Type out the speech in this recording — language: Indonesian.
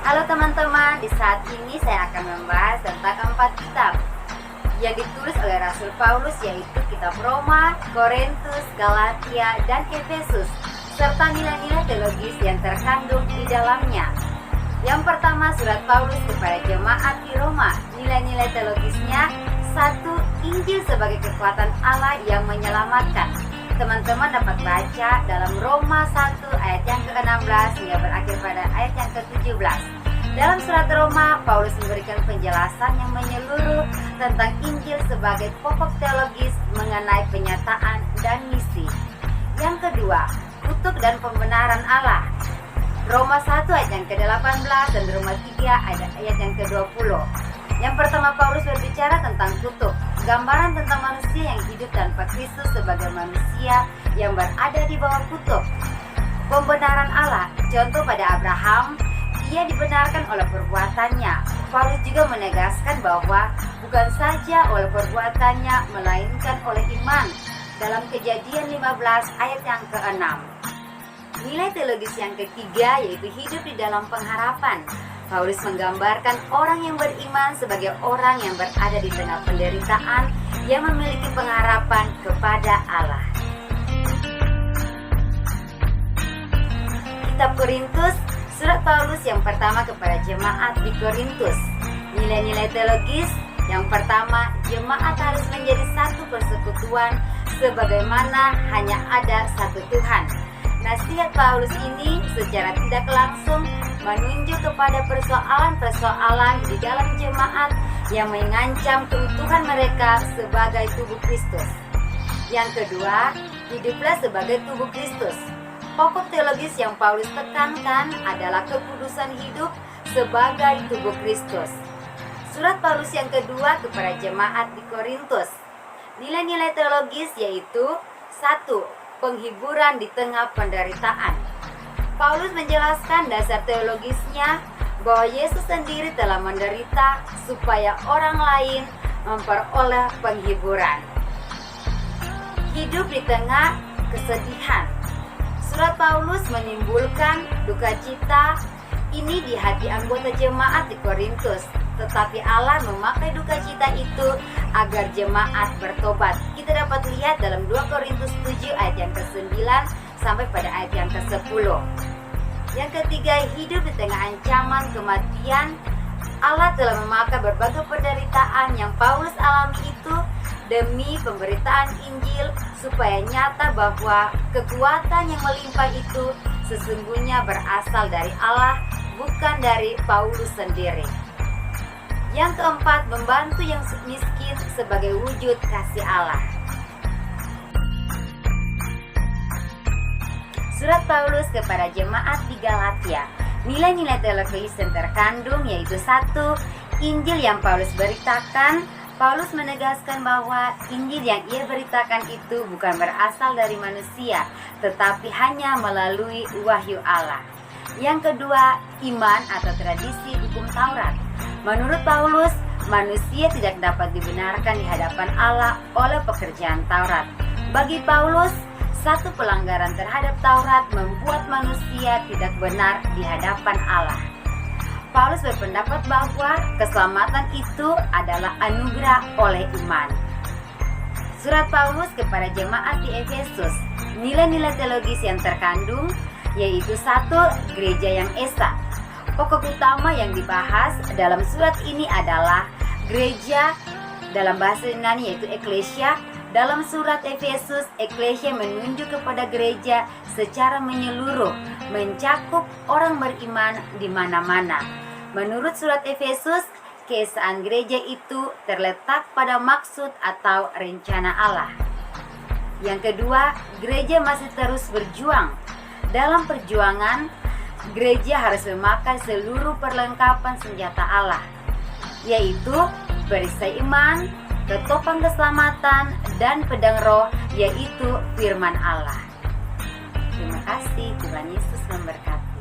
Halo teman-teman, di saat ini saya akan membahas tentang 4 kitab yang ditulis oleh Rasul Paulus, yaitu kitab Roma, Korintus, Galatia, dan Efesus, serta nilai-nilai teologis yang terkandung di dalamnya. Yang pertama, surat Paulus kepada jemaat di Roma. Nilai-nilai teologisnya: 1. Injil sebagai kekuatan Allah yang menyelamatkan. Teman-teman dapat baca dalam Roma 1 ayat yang ke-16 hingga berakhir pada ayat yang ke-17. Dalam surat Roma, Paulus memberikan penjelasan yang menyeluruh tentang Injil sebagai pokok teologis mengenai penyataan dan misi. Yang kedua, kutuk dan pembenaran Allah. Roma 1 ayat yang ke-18 dan Roma 3 ayat yang ke-20. Yang pertama, Paulus berbicara tentang kutuk, gambaran tentang manusia yang hidup tanpa Kristus sebagai manusia yang berada di bawah kutuk. Pembenaran Allah, contoh pada Abraham, ia dibenarkan oleh perbuatannya. Paulus juga menegaskan bahwa bukan saja oleh perbuatannya, melainkan oleh iman. Dalam Kejadian 15 ayat yang ke-6. Nilai teologis yang ketiga yaitu hidup di dalam pengharapan. Paulus menggambarkan orang yang beriman sebagai orang yang berada di tengah penderitaan yang memiliki pengharapan kepada Allah. Kitab Korintus, surat Paulus yang pertama kepada jemaat di Korintus. Nilai-nilai teologis: yang pertama, jemaat harus menjadi satu persekutuan sebagaimana hanya ada satu Tuhan. Nasihat Paulus ini secara tidak langsung menunjuk kepada persoalan-persoalan di dalam jemaat yang mengancam keutuhan mereka sebagai tubuh Kristus. Yang kedua, hiduplah sebagai tubuh Kristus. Pokok teologis yang Paulus tekankan adalah kekudusan hidup sebagai tubuh Kristus. Surat Paulus yang kedua kepada jemaat di Korintus. Nilai-nilai teologis yaitu: 1. Penghiburan di tengah penderitaan. Paulus menjelaskan dasar teologisnya bahwa Yesus sendiri telah menderita supaya orang lain memperoleh penghiburan. Hidup di tengah kesedihan. Surat Paulus menimbulkan duka cita ini di hati anggota jemaat di Korintus, tetapi Allah memakai duka cita itu agar jemaat bertobat. Kita dapat lihat dalam 2 Korintus 7 ayat yang ke-9 sampai pada ayat yang ke-10. Yang ketiga, hidup di tengah ancaman kematian. Allah telah memakai berbagai penderitaan yang Paulus alami itu demi pemberitaan Injil, supaya nyata bahwa kekuatan yang melimpah itu sesungguhnya berasal dari Allah, bukan dari Paulus sendiri. Yang keempat, membantu yang miskin sebagai wujud kasih Allah. Surat Paulus kepada jemaat di Galatia. Nilai-nilai teologis yang terkandung yaitu: 1. Injil yang Paulus beritakan. Paulus menegaskan bahwa Injil yang ia beritakan itu bukan berasal dari manusia, tetapi hanya melalui wahyu Allah. Yang kedua, iman atau tradisi hukum Taurat. Menurut Paulus, manusia tidak dapat dibenarkan di hadapan Allah oleh pekerjaan Taurat. Bagi Paulus, satu pelanggaran terhadap Taurat membuat manusia tidak benar di hadapan Allah. Paulus berpendapat bahwa keselamatan itu adalah anugerah oleh iman. Surat Paulus kepada jemaat di Efesus. Nilai-nilai teologis yang terkandung yaitu: 1. Gereja yang esa. Pokok utama yang dibahas dalam surat ini adalah gereja, dalam bahasa Yunani yaitu eklesia. Dalam surat Efesus, eklesia menunjuk kepada gereja secara menyeluruh, mencakup orang beriman di mana-mana. Menurut surat Efesus, keesaan gereja itu terletak pada maksud atau rencana Allah. Yang kedua, gereja masih terus berjuang. Dalam perjuangan, gereja harus memakai seluruh perlengkapan senjata Allah, yaitu perisai iman, ketopang keselamatan, dan pedang roh, yaitu firman Allah. Terima kasih. Tuhan Yesus memberkati.